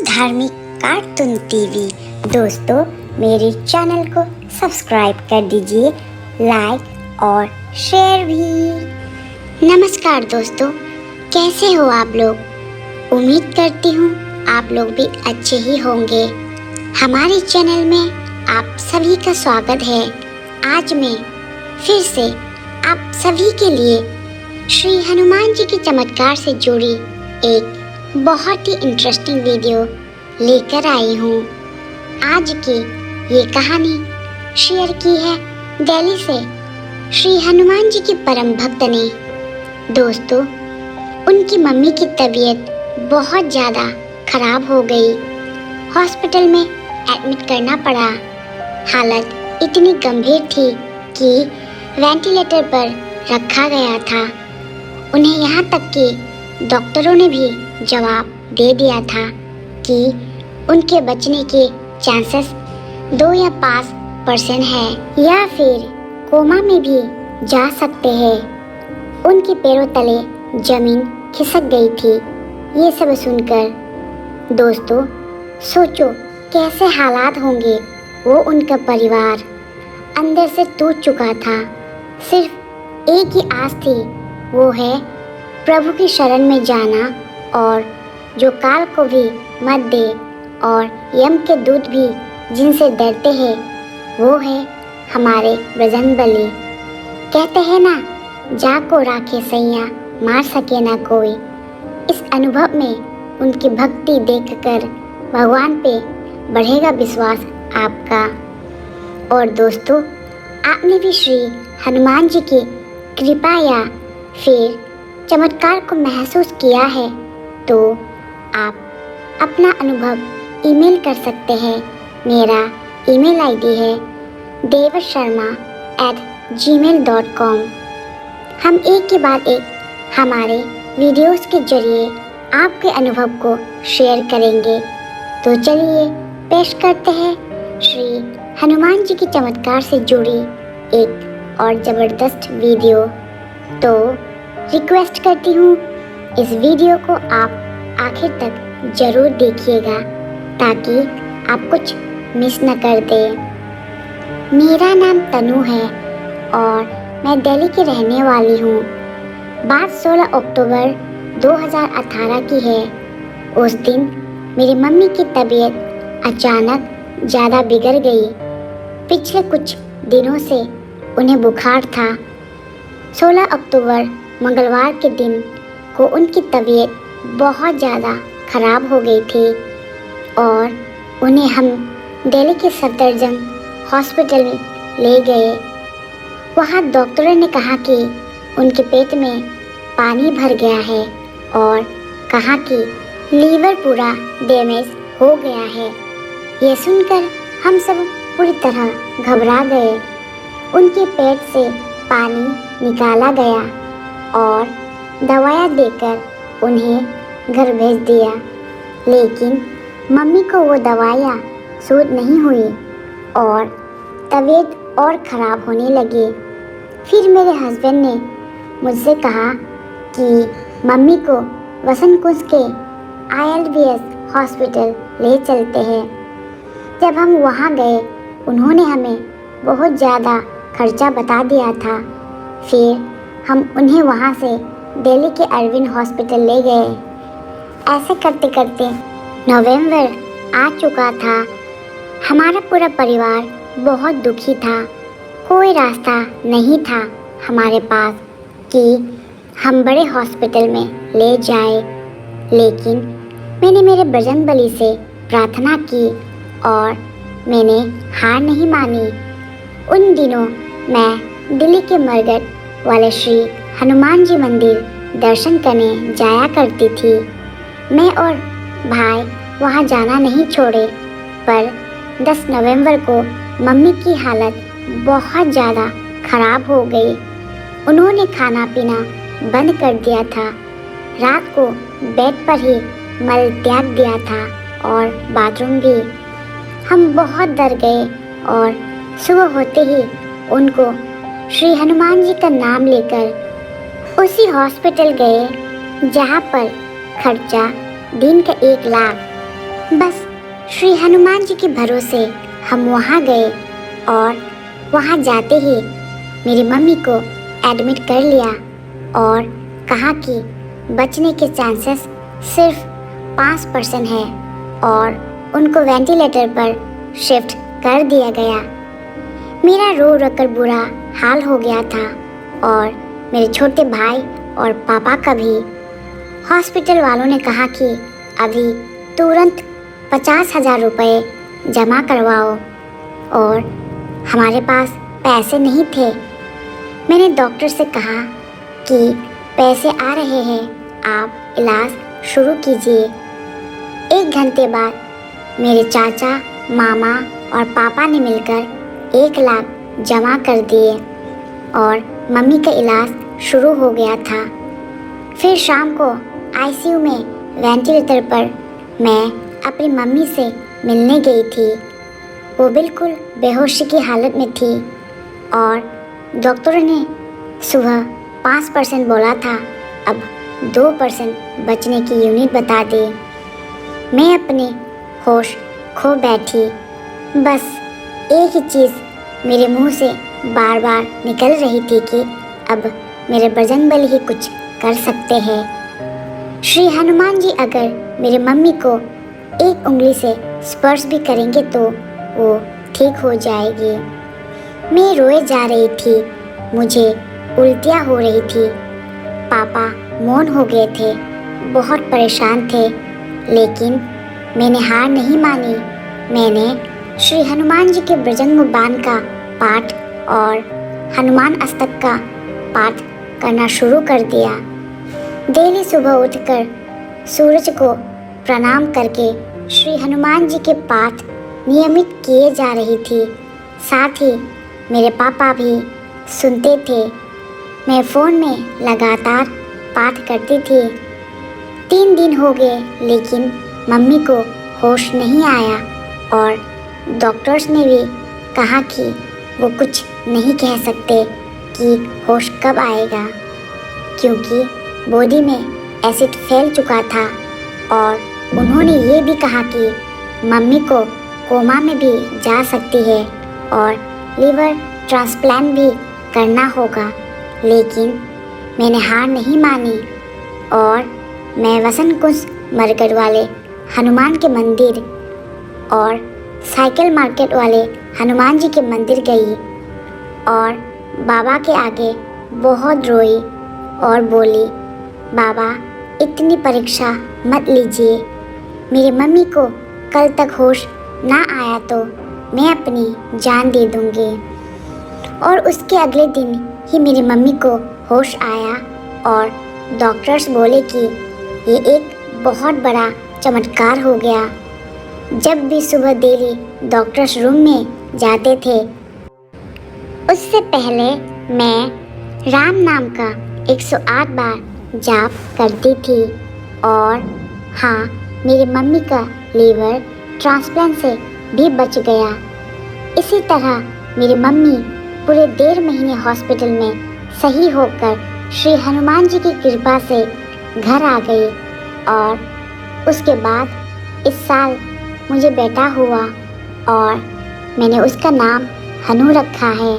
धार्मिक cartoon TV. दोस्तों, मेरे चैनल को सब्सक्राइब कर दीजिए, लाइक और शेयर भी। नमस्कार दोस्तों, कैसे हो आप लोग? उम्मीद करती हूँ आप लोग भी अच्छे ही होंगे। हमारे चैनल में आप सभी का स्वागत है। आज मैं फिर से आप सभी के लिए श्री हनुमान जी के चमत्कार से जुड़ी एक बहुत ही इंटरेस्टिंग वीडियो लेकर आई हूँ। आज की ये कहानी शेयर की है दिल्ली से श्री हनुमान जी के परम भक्त ने। दोस्तों, उनकी मम्मी की तबीयत बहुत ज़्यादा खराब हो गई। हॉस्पिटल में एडमिट करना पड़ा। हालत इतनी गंभीर थी कि वेंटिलेटर पर रखा गया था। उन्हें यहाँ तक कि डॉक्टरों ने भी जवाब दे दिया था कि उनके बचने के चांसेस 2 या 5% है या फिर कोमा में भी जा सकते हैं। उनके पैरों तले जमीन खिसक गई थी। ये सब सुनकर दोस्तों सोचो कैसे हालात होंगे। वो उनका परिवार अंदर से टूट चुका था। सिर्फ एक ही आस थी, वो है प्रभु की शरण में जाना, और जो काल को भी मत दे और यम के दूत भी जिनसे डरते हैं, वो है हमारे बजरंगबली। कहते हैं ना, जाको राखे सैया, मार सके ना कोई। इस अनुभव में उनकी भक्ति देखकर भगवान पे बढ़ेगा विश्वास आपका। और दोस्तों, आपने भी श्री हनुमान जी की कृपा या फिर चमत्कार को महसूस किया है तो आप अपना अनुभव ईमेल कर सकते हैं। मेरा ईमेल आईडी है devasharma@gmail.com। हम एक के बाद एक हमारे वीडियोस के जरिए आपके अनुभव को शेयर करेंगे। तो चलिए पेश करते हैं श्री हनुमान जी के चमत्कार से जुड़ी एक और ज़बरदस्त वीडियो। तो रिक्वेस्ट करती हूँ, इस वीडियो को आप आखिर तक ज़रूर देखिएगा ताकि आप कुछ मिस न कर दें। मेरा नाम तनु है और मैं दिल्ली की रहने वाली हूँ। बात 16 अक्टूबर 2018 की है। उस दिन मेरी मम्मी की तबीयत अचानक ज़्यादा बिगड़ गई। पिछले कुछ दिनों से उन्हें बुखार था। 16 अक्टूबर मंगलवार के दिन को उनकी तबीयत बहुत ज़्यादा ख़राब हो गई थी और उन्हें हम दिल्ली के सफदरजंग हॉस्पिटल में ले गए। वहाँ डॉक्टरों ने कहा कि उनके पेट में पानी भर गया है और कहा कि लीवर पूरा डैमेज हो गया है। ये सुनकर हम सब पूरी तरह घबरा गए। उनके पेट से पानी निकाला गया और दवाइयाँ देकर उन्हें घर भेज दिया, लेकिन मम्मी को वो दवाइयाँ सूट नहीं हुई और तबीयत और ख़राब होने लगी। फिर मेरे हस्बैंड ने मुझसे कहा कि मम्मी को वसंत कुंज के ILBS हॉस्पिटल ले चलते हैं। जब हम वहाँ गए, उन्होंने हमें बहुत ज़्यादा खर्चा बता दिया था। फिर हम उन्हें वहाँ से दिल्ली के अरविंद हॉस्पिटल ले गए। ऐसे करते करते नवंबर आ चुका था। हमारा पूरा परिवार बहुत दुखी था। कोई रास्ता नहीं था हमारे पास कि हम बड़े हॉस्पिटल में ले जाए, लेकिन मैंने मेरे बजरंगबली से प्रार्थना की और मैंने हार नहीं मानी। उन दिनों मैं दिल्ली के मरगट वाले श्री हनुमान जी मंदिर दर्शन करने जाया करती थी। मैं और भाई वहाँ जाना नहीं छोड़े, पर 10 नवंबर को मम्मी की हालत बहुत ज़्यादा ख़राब हो गई। उन्होंने खाना पीना बंद कर दिया था। रात को बेड पर ही मल त्याग दिया था और बाथरूम भी। हम बहुत डर गए और सुबह होते ही उनको श्री हनुमान जी का नाम लेकर उसी हॉस्पिटल गए जहाँ पर खर्चा दिन का 1 लाख बस श्री हनुमान जी के भरोसे हम वहाँ गए और वहाँ जाते ही मेरी मम्मी को एडमिट कर लिया और कहा कि बचने के चांसेस सिर्फ 5% है और उनको वेंटिलेटर पर शिफ्ट कर दिया गया। मेरा रो रो कर बुरा हाल हो गया था और मेरे छोटे भाई और पापा का भी। हॉस्पिटल वालों ने कहा कि अभी तुरंत 50,000 रुपये जमा करवाओ और हमारे पास पैसे नहीं थे। मैंने डॉक्टर से कहा कि पैसे आ रहे हैं, आप इलाज शुरू कीजिए। 1 घंटे बाद मेरे चाचा, मामा और पापा ने मिलकर 1 लाख जमा कर दिए और मम्मी का इलाज शुरू हो गया था। फिर शाम को आईसीयू में वेंटिलेटर पर मैं अपनी मम्मी से मिलने गई थी। वो बिल्कुल बेहोशी की हालत में थी और डॉक्टरों ने सुबह 5% बोला था, अब 2% बचने की यूनिट बता दी। मैं अपने होश खो बैठी। बस एक ही चीज़ मेरे मुंह से बार बार निकल रही थी कि अब मेरे बजरंगबली ही कुछ कर सकते हैं। श्री हनुमान जी अगर मेरे मम्मी को 1 उंगली से स्पर्श भी करेंगे तो वो ठीक हो जाएगी। मैं रोए जा रही थी, मुझे उल्टियाँ हो रही थी। पापा मौन हो गए थे, बहुत परेशान थे, लेकिन मैंने हार नहीं मानी। मैंने श्री हनुमान जी के बजरंग बाण का पाठ और हनुमान अष्टक का पाठ करना शुरू कर दिया। डेली सुबह उठकर सूरज को प्रणाम करके श्री हनुमान जी के पाठ नियमित किए जा रही थी। साथ ही मेरे पापा भी सुनते थे। मैं फ़ोन में लगातार पाठ करती थी। 3 दिन हो गए लेकिन मम्मी को होश नहीं आया और डॉक्टर्स ने भी कहा कि वो कुछ नहीं कह सकते कि होश कब आएगा, क्योंकि बॉडी में एसिड फैल चुका था और उन्होंने ये भी कहा कि मम्मी को कोमा में भी जा सकती है और लिवर ट्रांसप्लांट भी करना होगा। लेकिन मैंने हार नहीं मानी और मैं वसंत कुंज मरगढ़ वाले हनुमान के मंदिर और साइकिल मार्केट वाले हनुमान जी के मंदिर गई और बाबा के आगे बहुत रोई और बोली, बाबा इतनी परीक्षा मत लीजिए, मेरी मम्मी को कल तक होश ना आया तो मैं अपनी जान दे दूँगी। और उसके अगले दिन ही मेरी मम्मी को होश आया और डॉक्टर्स बोले कि ये एक बहुत बड़ा चमत्कार हो गया। जब भी सुबह डेली डॉक्टर्स रूम में जाते थे, उससे पहले मैं राम नाम का 108 बार जाप करती थी। और हाँ, मेरी मम्मी का लीवर ट्रांसप्लांट से भी बच गया। इसी तरह मेरी मम्मी पूरे 1.5 महीने हॉस्पिटल में सही होकर श्री हनुमान जी की कृपा से घर आ गई। और उसके बाद इस साल मुझे बेटा हुआ और मैंने उसका नाम हनु रखा है।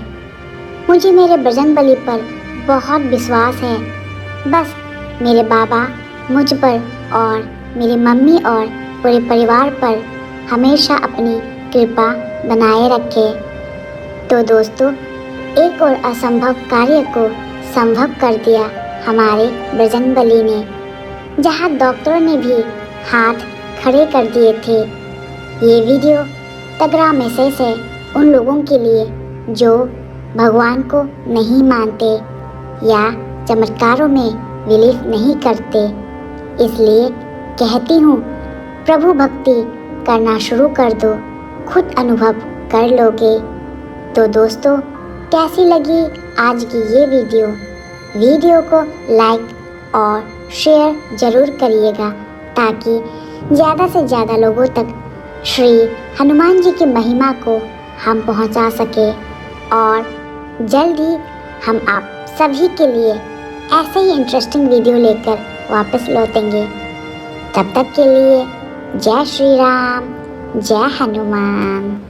मुझे मेरे बजरंगबली पर बहुत विश्वास है। बस मेरे बाबा मुझ पर और मेरी मम्मी और पूरे परिवार पर हमेशा अपनी कृपा बनाए रखे। तो दोस्तों, एक और असंभव कार्य को संभव कर दिया हमारे बजरंगबली ने, जहां डॉक्टरों ने भी हाथ खड़े कर दिए थे। ये वीडियो तगड़ा मैसेज है उन लोगों के लिए जो भगवान को नहीं मानते या चमत्कारों में बिलीव नहीं करते। इसलिए कहती हूँ, प्रभु भक्ति करना शुरू कर दो, खुद अनुभव कर लोगे। तो दोस्तों, कैसी लगी आज की ये वीडियो को लाइक और शेयर ज़रूर करिएगा ताकि ज़्यादा से ज़्यादा लोगों तक श्री हनुमान जी की महिमा को हम पहुंचा सके। और जल्द ही हम आप सभी के लिए ऐसे ही इंटरेस्टिंग वीडियो लेकर वापस लौटेंगे। तब तक के लिए जय श्री राम, जय हनुमान।